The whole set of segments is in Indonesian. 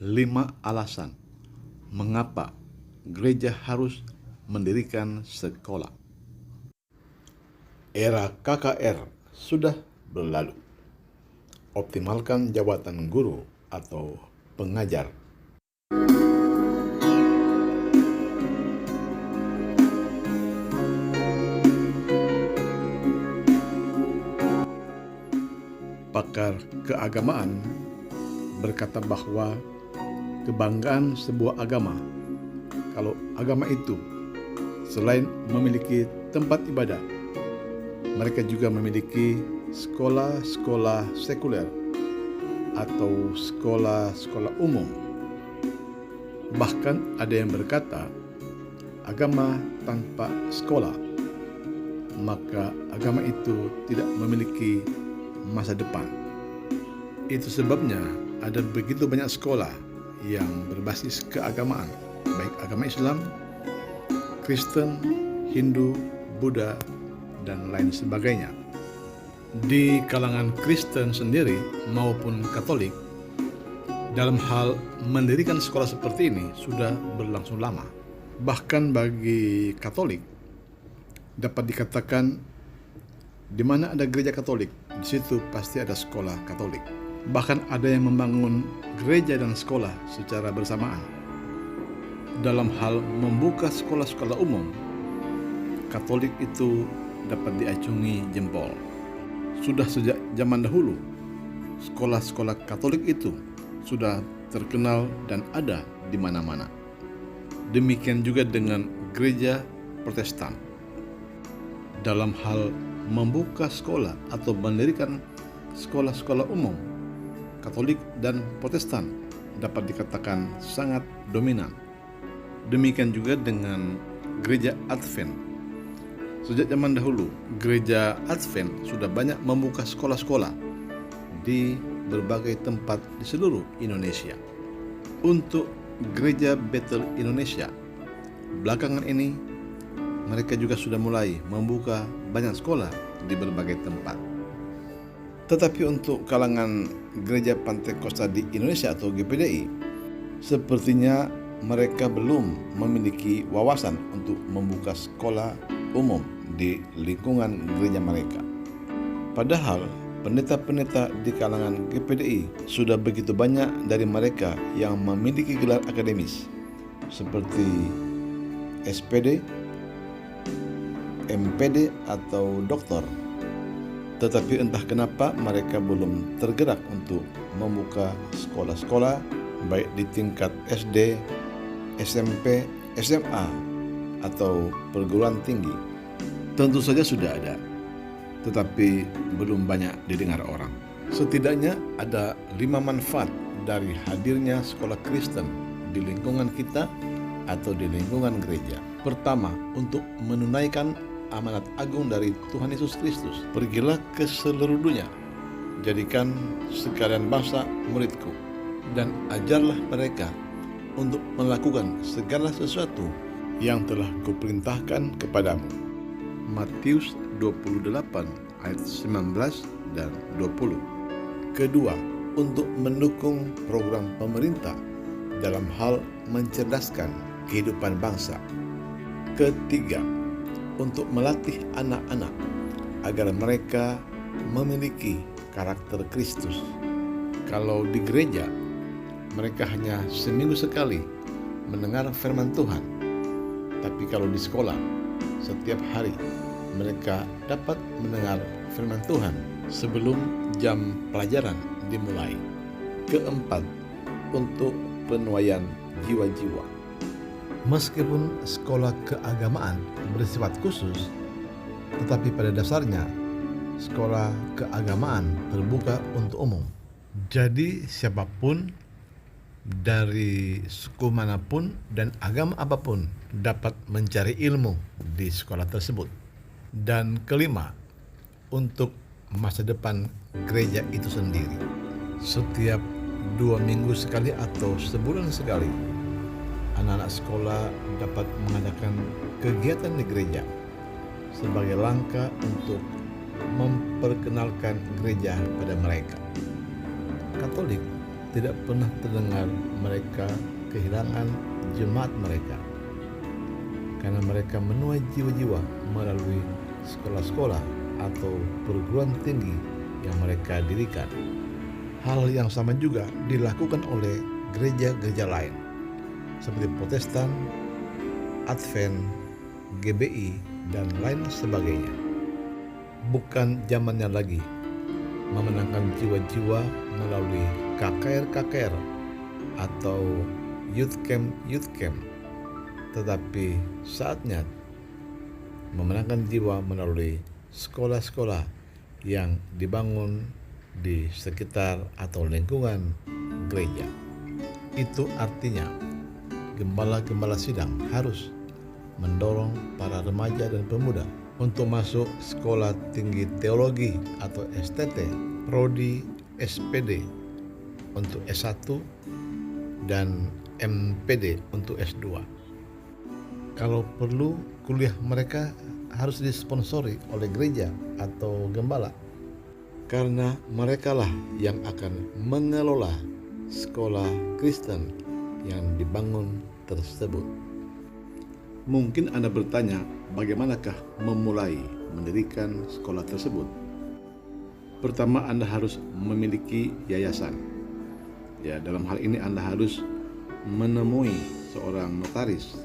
5 alasan mengapa gereja harus mendirikan sekolah. Era KKR sudah berlalu. Optimalkan jabatan guru atau pengajar. Pakar keagamaan berkata bahwa kebanggaan sebuah agama, kalau agama itu selain memiliki tempat ibadah, mereka juga memiliki sekolah-sekolah sekuler atau sekolah-sekolah umum. Bahkan ada yang berkata, agama tanpa sekolah, maka agama itu tidak memiliki masa depan. Itu sebabnya ada begitu banyak sekolah yang berbasis keagamaan, baik agama Islam, Kristen, Hindu, Buddha, dan lain sebagainya. Di kalangan Kristen sendiri maupun Katolik, dalam hal mendirikan sekolah seperti ini sudah berlangsung lama. Bahkan bagi Katolik, dapat dikatakan di mana ada gereja Katolik, di situ pasti ada sekolah Katolik. Bahkan ada yang membangun gereja dan sekolah secara bersamaan. Dalam hal membuka sekolah-sekolah umum, Katolik itu dapat diacungi jempol. Sudah sejak zaman dahulu, sekolah-sekolah Katolik itu sudah terkenal dan ada di mana-mana. Demikian juga dengan gereja Protestan. Dalam hal membuka sekolah atau mendirikan sekolah-sekolah umum, Katolik dan Protestan dapat dikatakan sangat dominan. Demikian juga dengan gereja Advent. Sejak zaman dahulu, gereja Advent sudah banyak membuka sekolah-sekolah di berbagai tempat di seluruh Indonesia. Untuk gereja Bethel Indonesia, belakangan ini mereka juga sudah mulai membuka banyak sekolah di berbagai tempat. Tetapi untuk kalangan gereja Pantekosta di Indonesia atau GPDI, sepertinya mereka belum memiliki wawasan untuk membuka sekolah umum di lingkungan gereja mereka. Padahal pendeta-pendeta di kalangan GPDI sudah begitu banyak dari mereka yang memiliki gelar akademis seperti SPD, MPD atau doktor. Tetapi entah kenapa mereka belum tergerak untuk membuka sekolah-sekolah baik di tingkat SD, SMP, SMA atau perguruan tinggi. Tentu saja sudah ada, tetapi belum banyak didengar orang. Setidaknya ada 5 manfaat dari hadirnya sekolah Kristen di lingkungan kita atau di lingkungan gereja. Pertama, untuk menunaikan amanat agung dari Tuhan Yesus Kristus. Pergilah ke seluruh dunia, jadikan sekalian bangsa muridku, dan ajarlah mereka untuk melakukan segala sesuatu yang telah kuperintahkan kepadamu. Matius 28 ayat 19 dan 20. Kedua, untuk mendukung program pemerintah dalam hal mencerdaskan kehidupan bangsa. Ketiga, untuk melatih anak-anak agar mereka memiliki karakter Kristus. Kalau di gereja, mereka hanya seminggu sekali mendengar firman Tuhan. Tapi kalau di sekolah, setiap hari mereka dapat mendengar firman Tuhan sebelum jam pelajaran dimulai. Keempat, untuk penuaian jiwa-jiwa. Meskipun sekolah keagamaan bersifat khusus, tetapi pada dasarnya sekolah keagamaan terbuka untuk umum. Jadi siapapun dari suku manapun dan agama apapun dapat mencari ilmu di sekolah tersebut. Dan kelima, untuk masa depan gereja itu sendiri. Setiap 2 minggu sekali atau sebulan sekali, anak-anak sekolah dapat mengadakan kegiatan di gereja sebagai langkah untuk memperkenalkan gereja pada mereka. Katolik tidak pernah terdengar mereka kehilangan jemaat mereka, karena mereka menuai jiwa-jiwa melalui sekolah-sekolah atau perguruan tinggi yang mereka dirikan. Hal yang sama juga dilakukan oleh gereja-gereja lain, seperti Protestan, Advent, GBI, dan lain sebagainya. Bukan zamannya lagi memenangkan jiwa-jiwa melalui KKR atau youth camp, tetapi saatnya memenangkan jiwa melalui sekolah-sekolah yang dibangun di sekitar atau lingkungan gereja. Itu artinya gembala-gembala sidang harus mendorong para remaja dan pemuda untuk masuk sekolah tinggi teologi atau STT, prodi SPD untuk S1 dan MPD untuk S2. Kalau perlu, kuliah mereka harus disponsori oleh gereja atau gembala, karena merekalah yang akan mengelola sekolah Kristen yang dibangun tersebut. Mungkin Anda bertanya, bagaimanakah memulai mendirikan sekolah tersebut? Pertama, Anda harus memiliki yayasan. Ya, dalam hal ini Anda harus menemui seorang notaris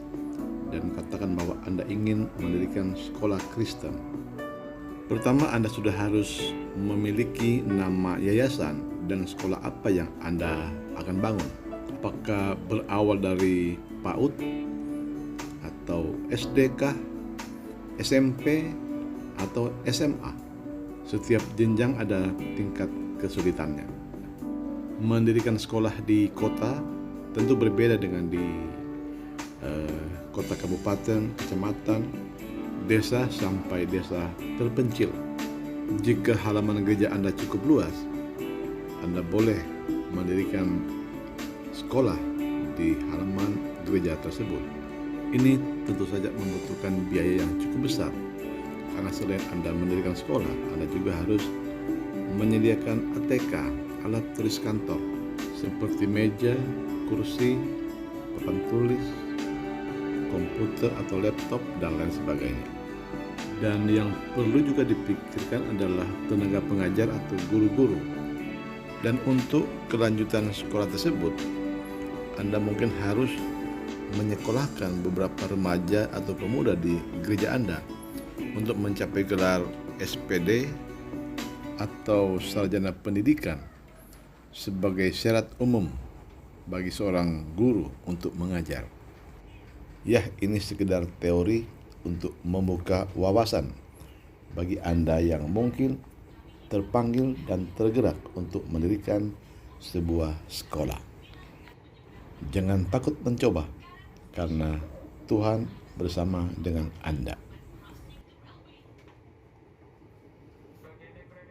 dan katakan bahwa Anda ingin mendirikan sekolah Kristen. Pertama, Anda sudah harus memiliki nama yayasan dan sekolah apa yang Anda akan bangun. Apakah berawal dari PAUD atau SDK, SMP, atau SMA? Setiap jenjang ada tingkat kesulitannya. Mendirikan sekolah di kota tentu berbeda dengan di kota kabupaten, kecamatan, desa sampai desa terpencil. Jika halaman gereja Anda cukup luas, Anda boleh mendirikan sekolah di halaman gereja tersebut. Ini tentu saja membutuhkan biaya yang cukup besar, karena selain Anda mendirikan sekolah, Anda juga harus menyediakan ATK, alat tulis kantor, seperti meja, kursi, papan tulis, komputer atau laptop, dan lain sebagainya. Dan yang perlu juga dipikirkan adalah tenaga pengajar atau guru-guru. Dan untuk kelanjutan sekolah tersebut, Anda mungkin harus menyekolahkan beberapa remaja atau pemuda di gereja Anda untuk mencapai gelar SPD atau sarjana pendidikan sebagai syarat umum bagi seorang guru untuk mengajar. Ya, ini sekedar teori untuk membuka wawasan bagi Anda yang mungkin terpanggil dan tergerak untuk mendirikan sebuah sekolah. Jangan takut mencoba, karena Tuhan bersama dengan Anda.